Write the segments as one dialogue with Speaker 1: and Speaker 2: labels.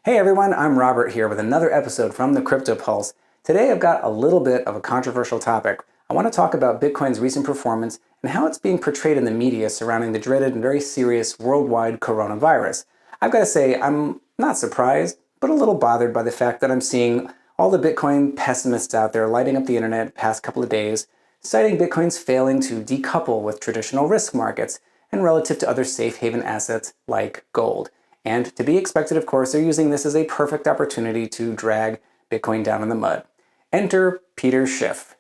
Speaker 1: Hey everyone, I'm Robert here with another episode from the Crypto Pulse. Today I've got a little bit of a controversial topic. I want to talk about Bitcoin's recent performance and how it's being portrayed in the media surrounding the dreaded and very serious worldwide coronavirus. I've got to say, I'm not surprised, but a little bothered by the fact that I'm seeing all the Bitcoin pessimists out there lighting up the internet the past couple of days, citing Bitcoin's failing to decouple with traditional risk markets and relative to other safe haven assets like gold. And to be expected, of course, they're using this as a perfect opportunity to drag Bitcoin down in the mud. Enter Peter Schiff,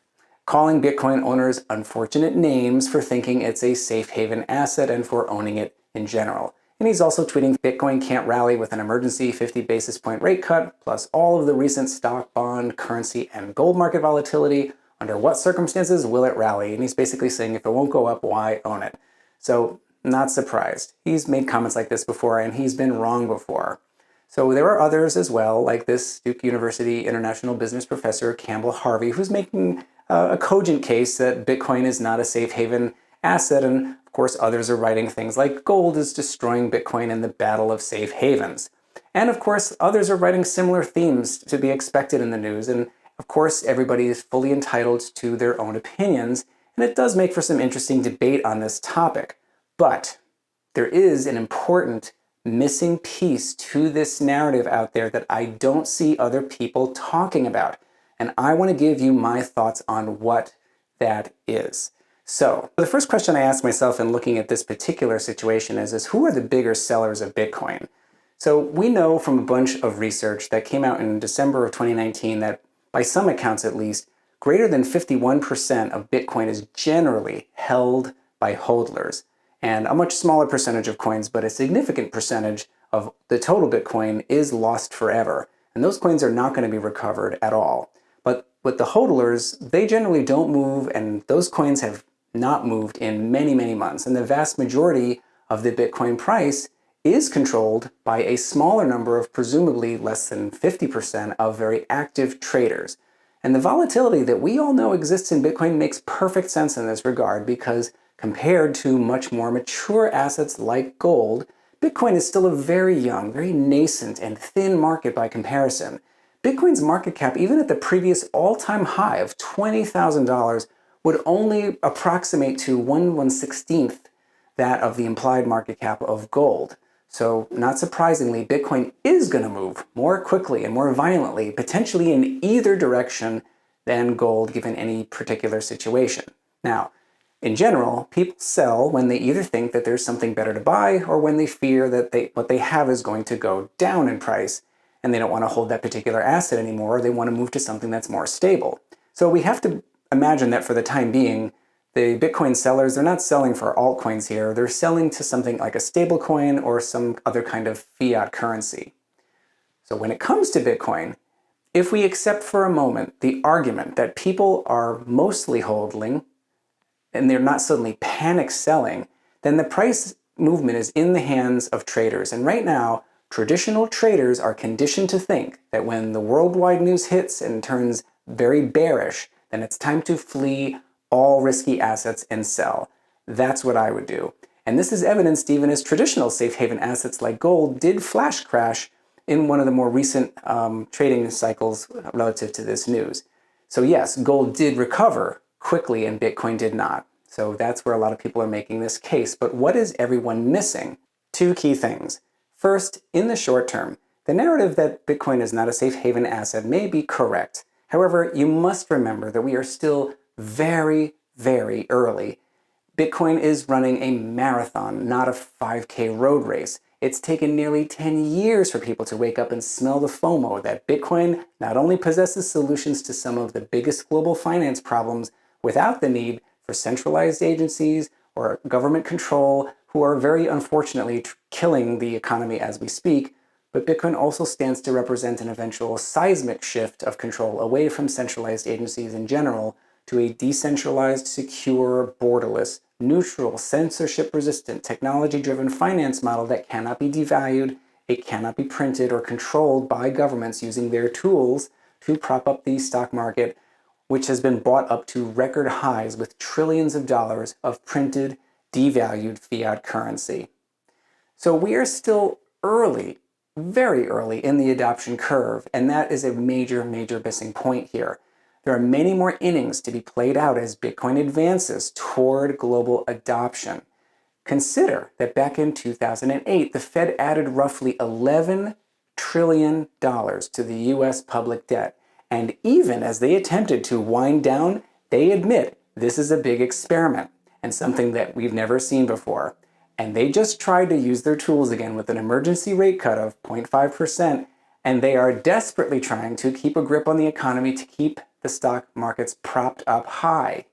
Speaker 1: calling Bitcoin owners unfortunate names for thinking it's a safe haven asset and for owning it in general. And he's also tweeting Bitcoin can't rally with an emergency 50 basis point rate cut, plus all of the recent stock, bond, currency, and gold market volatility. Under what circumstances will it rally? And he's basically saying if it won't go up, why own it? So not surprised. He's made comments like this before and he's been wrong before. So there are others as well, like this Duke University international business professor, Campbell Harvey, who's making a cogent case that Bitcoin is not a safe haven asset. And of course, others are writing things like gold is destroying Bitcoin in the battle of safe havens. And of course, others are writing similar themes to be expected in the news. And of course, everybody is fully entitled to their own opinions. And it does make for some interesting debate on this topic. But there is an important missing piece to this narrative out there that I don't see other people talking about. And I want to give you my thoughts on what that is. So the first question I ask myself in looking at this particular situation is who are the bigger sellers of Bitcoin? So we know from a bunch of research that came out in December of 2019 that by some accounts at least, greater than 51% of Bitcoin is generally held by hodlers. And a much smaller percentage of coins, but a significant percentage of the total Bitcoin is lost forever. And those coins are not going to be recovered at all. But with the hodlers, they generally don't move, and those coins have not moved in many, many months. And the vast majority of the Bitcoin price is controlled by a smaller number of presumably less than 50% of very active traders. And the volatility that we all know exists in Bitcoin makes perfect sense in this regard because compared to much more mature assets like gold, Bitcoin is still a very young, very nascent and thin market by comparison. Bitcoin's market cap, even at the previous all-time high of $20,000, would only approximate to 1/116th that of the implied market cap of gold. So not surprisingly, Bitcoin is going to move more quickly and more violently, potentially in either direction than gold given any particular situation. Now, in general, people sell when they either think that there's something better to buy or when they fear that what they have is going to go down in price and they don't want to hold that particular asset anymore, or they want to move to something that's more stable. So we have to imagine that for the time being, the Bitcoin sellers, they're not selling for altcoins here, they're selling to something like a stable coin or some other kind of fiat currency. So when it comes to Bitcoin, if we accept for a moment the argument that people are mostly hodling, and they're not suddenly panic selling, then the price movement is in the hands of traders. And right now, traditional traders are conditioned to think that when the worldwide news hits and turns very bearish, then it's time to flee all risky assets and sell. That's what I would do. And this is evidenced even as traditional safe haven assets like gold did flash crash in one of the more recent trading cycles relative to this news. So yes, gold did recover quickly and Bitcoin did not. So that's where a lot of people are making this case. But what is everyone missing? Two key things. First, in the short term, the narrative that Bitcoin is not a safe haven asset may be correct. However, you must remember that we are still very, very early. Bitcoin is running a marathon, not a 5K road race. It's taken nearly 10 years for people to wake up and smell the FOMO that Bitcoin not only possesses solutions to some of the biggest global finance problems without the need for centralized agencies or government control who are very unfortunately killing the economy as we speak, but Bitcoin also stands to represent an eventual seismic shift of control away from centralized agencies in general to a decentralized, secure, borderless, neutral, censorship-resistant, technology-driven finance model that cannot be devalued, it cannot be printed or controlled by governments using their tools to prop up the stock market, which has been bought up to record highs with trillions of dollars of printed, devalued fiat currency. So we are still early very early in the adoption curve, and that is a major missing point here. There are many more innings to be played out as Bitcoin advances toward global adoption. Consider that back in 2008, the Fed added roughly $11 trillion to the US public debt. And even as they attempted to wind down, they admit this is a big experiment and something that we've never seen before. And they just tried to use their tools again with an emergency rate cut of 0.5%, and they are desperately trying to keep a grip on the economy to keep the stock markets propped up high.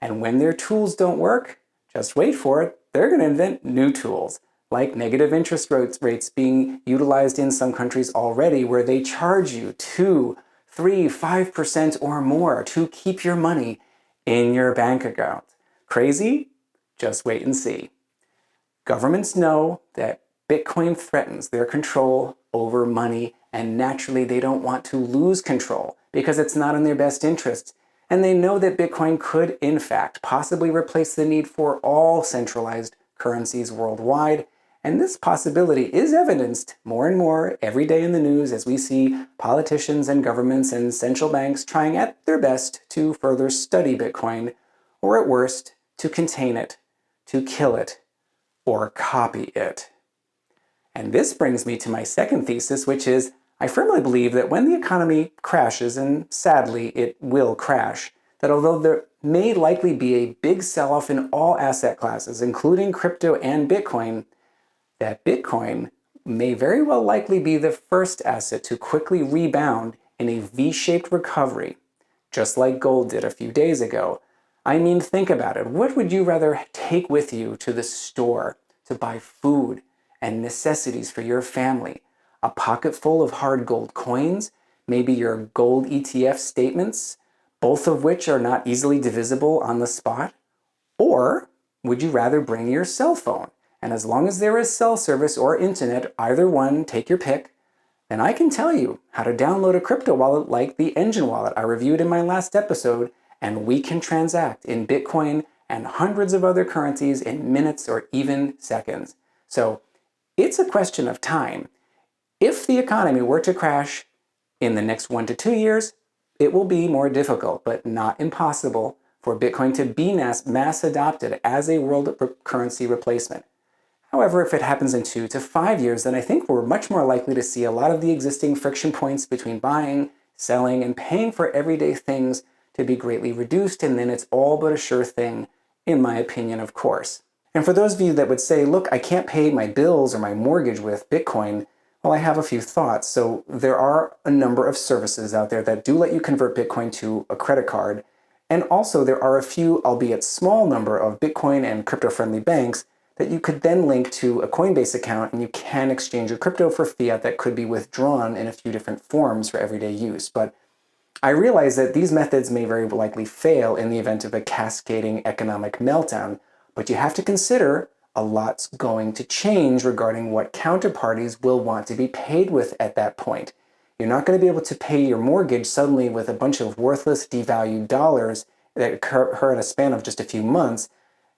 Speaker 1: And when their tools don't work, just wait for it, they're going to invent new tools, like negative interest rates being utilized in some countries already, where they charge you 2, 3, 5% or more to keep your money in your bank account. Crazy? Just wait and see. Governments know that Bitcoin threatens their control over money, and naturally they don't want to lose control because it's not in their best interests. And they know that Bitcoin could, in fact, possibly replace the need for all centralized currencies worldwide. And this possibility is evidenced more and more every day in the news as we see politicians and governments and central banks trying at their best to further study Bitcoin, or at worst, to contain it, to kill it, or copy it. And this brings me to my second thesis, which is I firmly believe that when the economy crashes, and sadly it will crash, that although there may likely be a big sell-off in all asset classes, including crypto and Bitcoin, that Bitcoin may very well likely be the first asset to quickly rebound in a V-shaped recovery, just like gold did a few days ago. I mean, think about it. What would you rather take with you to the store to buy food and necessities for your family? A pocket full of hard gold coins, maybe your gold ETF statements, both of which are not easily divisible on the spot? Or would you rather bring your cell phone? And as long as there is cell service or internet, either one, take your pick, then I can tell you how to download a crypto wallet like the Engine wallet I reviewed in my last episode, and we can transact in Bitcoin and hundreds of other currencies in minutes or even seconds. So it's a question of time. If the economy were to crash in the next 1 to 2 years, it will be more difficult, but not impossible, for Bitcoin to be mass adopted as a world currency replacement. However, if it happens in 2 to 5 years, then I think we're much more likely to see a lot of the existing friction points between buying, selling, and paying for everyday things to be greatly reduced, and then it's all but a sure thing, in my opinion, of course. And for those of you that would say, look, I can't pay my bills or my mortgage with Bitcoin, well, I have a few thoughts. So there are a number of services out there that do let you convert Bitcoin to a credit card. And also there are a few, albeit small number, of Bitcoin and crypto-friendly banks that you could then link to a Coinbase account, and you can exchange your crypto for fiat that could be withdrawn in a few different forms for everyday use. But I realize that these methods may very likely fail in the event of a cascading economic meltdown, but you have to consider a lot's going to change regarding what counterparties will want to be paid with at that point. You're not going to be able to pay your mortgage suddenly with a bunch of worthless devalued dollars that occur in a span of just a few months.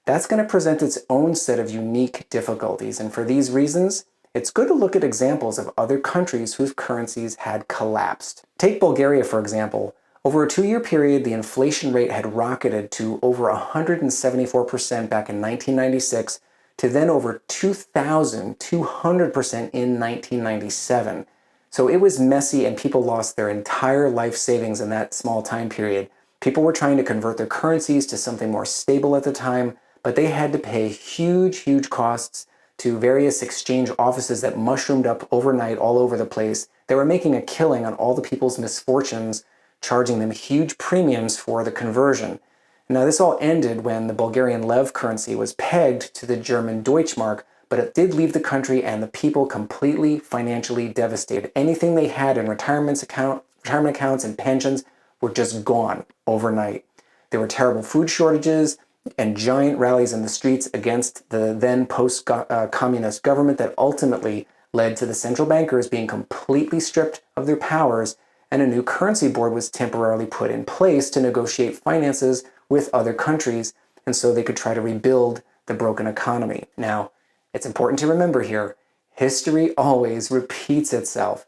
Speaker 1: That's going to present its own set of unique difficulties, and for these reasons, it's good to look at examples of other countries whose currencies had collapsed. Take Bulgaria, for example. Over a 2-year period, the inflation rate had rocketed to over 174% back in 1996, to then over 2,200% in 1997. So it was messy, and people lost their entire life savings in that small time period. People were trying to convert their currencies to something more stable at the time, but they had to pay huge costs to various exchange offices that mushroomed up overnight all over the place. They were making a killing on all the people's misfortunes, charging them huge premiums for the conversion. Now, this all ended when the Bulgarian lev currency was pegged to the German Deutschmark, but it did leave the country and the people completely financially devastated. Anything they had in retirement accounts and pensions were just gone overnight. There were terrible food shortages and giant rallies in the streets against the then post-communist government that ultimately led to the central bankers being completely stripped of their powers, and a new currency board was temporarily put in place to negotiate finances with other countries, and so they could try to rebuild the broken economy. Now, it's important to remember here, History always repeats itself.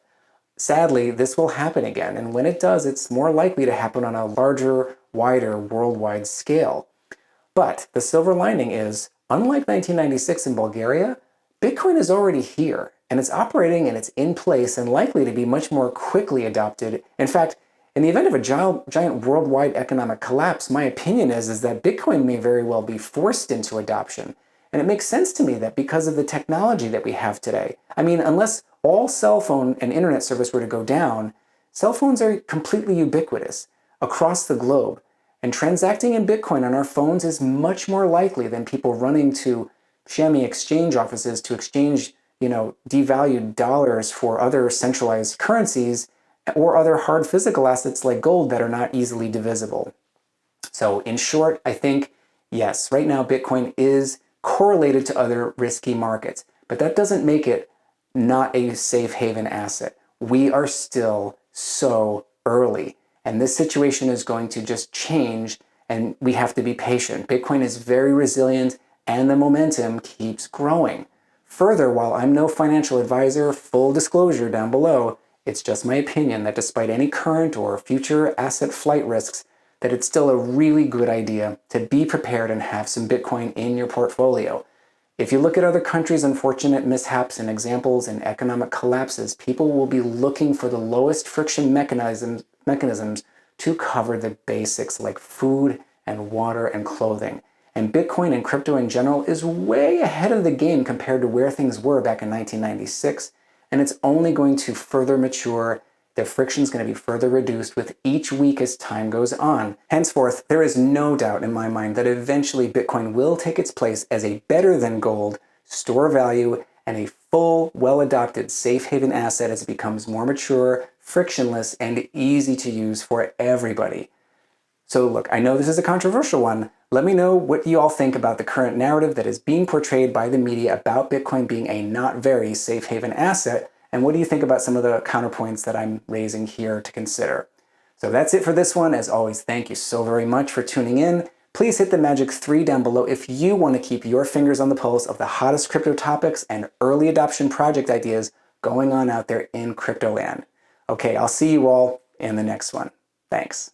Speaker 1: Sadly, this will happen again, and when it does, it's more likely to happen on a larger, wider, worldwide scale. But the silver lining is, unlike 1996 in Bulgaria, Bitcoin is already here, and it's operating and it's in place and likely to be much more quickly adopted. In fact, in the event of a giant worldwide economic collapse, my opinion is that Bitcoin may very well be forced into adoption. And it makes sense to me that because of the technology that we have today. I mean, unless all cell phone and internet service were to go down, cell phones are completely ubiquitous across the globe. And transacting in Bitcoin on our phones is much more likely than people running to chamois exchange offices to exchange, devalued dollars for other centralized currencies or other hard physical assets like gold that are not easily divisible. So in short, I think, yes, right now Bitcoin is correlated to other risky markets, but that doesn't make it not a safe haven asset. We are still so early. And this situation is going to just change, and we have to be patient. Bitcoin is very resilient, and the momentum keeps growing. Further, while I'm no financial advisor, full disclosure down below, it's just my opinion that despite any current or future asset flight risks, that it's still a really good idea to be prepared and have some Bitcoin in your portfolio. If you look at other countries' unfortunate mishaps and examples in economic collapses, people will be looking for the lowest friction mechanisms to cover the basics like food and water and clothing. And Bitcoin and crypto in general is way ahead of the game compared to where things were back in 1996, and it's only going to further mature. The friction is going to be further reduced with each week as time goes on. Henceforth, there is no doubt in my mind that eventually Bitcoin will take its place as a better than gold store of value and a full, well-adopted safe haven asset as it becomes more mature, frictionless, and easy to use for everybody. So look, I know this is a controversial one. Let me know what you all think about the current narrative that is being portrayed by the media about Bitcoin being a not very safe haven asset. And what do you think about some of the counterpoints that I'm raising here to consider? So that's it for this one. As always, thank you so very much for tuning in. Please hit the magic 3 down below if you want to keep your fingers on the pulse of the hottest crypto topics and early adoption project ideas going on out there in crypto land. Okay, I'll see you all in the next one. Thanks.